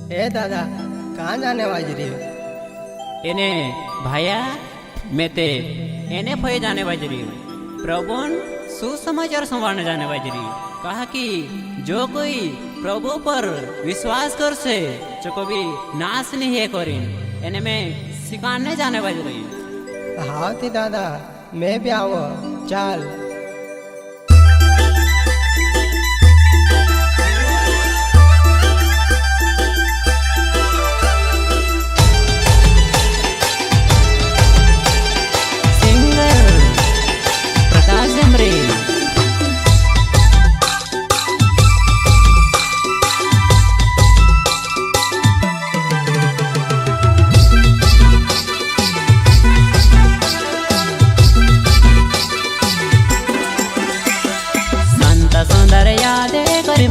ए दादा कहाँ जाने वाली रही हो? एने भाया मैं ते एने फय जाने बाजरी प्रभुन सुसमाचार संभालने जाने बाजरी कहा कि जो कोई प्रभु पर विश्वास कर से जो कभी नाश नहीं है करीन एने मैं सिखाने जाने बाजरी। हाँ थी दादा मैं भी आओ चाल।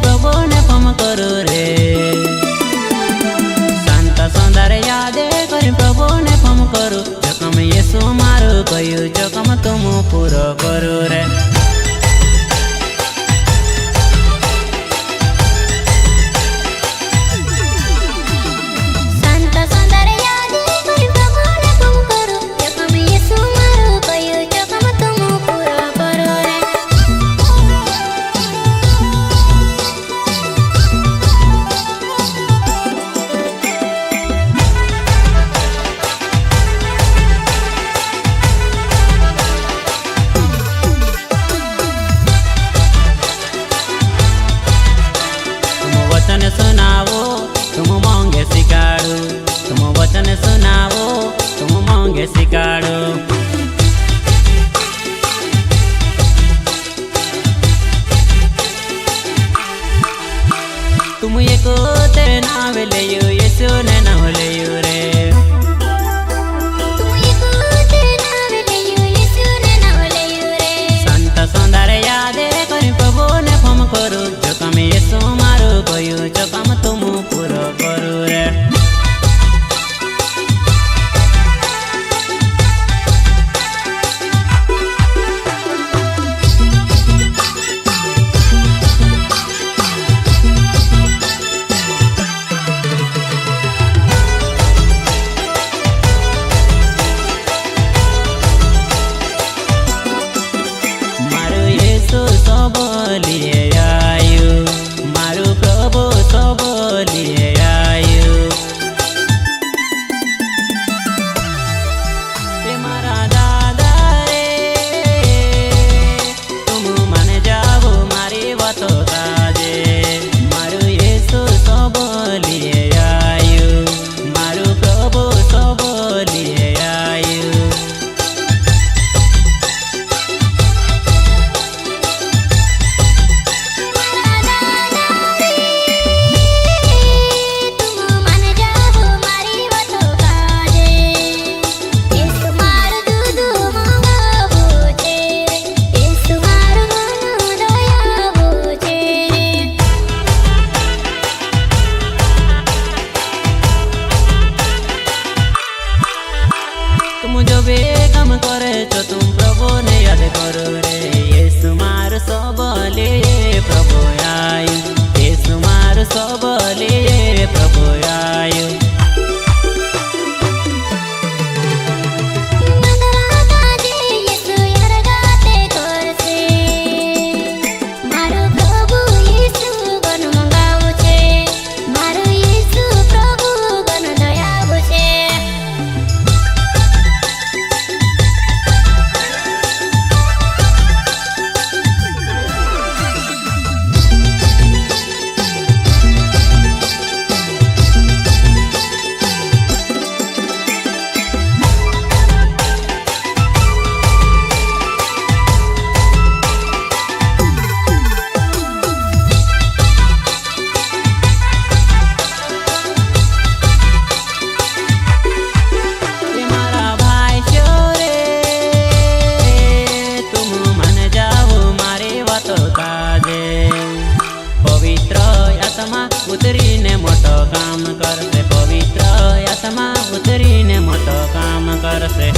प्रभु ने पम करो रे संत सौंदर्य यादे कर प्रभु ने पम करो जकम येसु मारो कयो जकम तुम पूरा करो रे। सुनाओ तुम मांगे सिखाड़ो तुम वचन सुनाओ तुम मांगे सिखाड़ो। तुम एक तेरे नाम ले यीशु ने नाम ले रे संत सौंदर्य यादे कर प्रभु ने फम करो जो कम यीशु मारो कयो जो कम तुम पूरा करो रे। मारो यीशु सब लिए आयो मारो प्रभु सब लिए आयो मारा दादा रे तुम मन जाओ मारी बातों ताजे मारो यीशु सब लिए आयो मारो प्रभु सब लिए आयो। तुम जो भी काम करे तो तुम प्रभु ने याद करो रे यीशु मार सब लिए प्रभु आयो यीशु मार सब लिए प्रभु आयो। पवित्र आत्मा उतरी ने मोटो काम करसे पवित्र आत्मा उतरी ने मोटो काम करसे।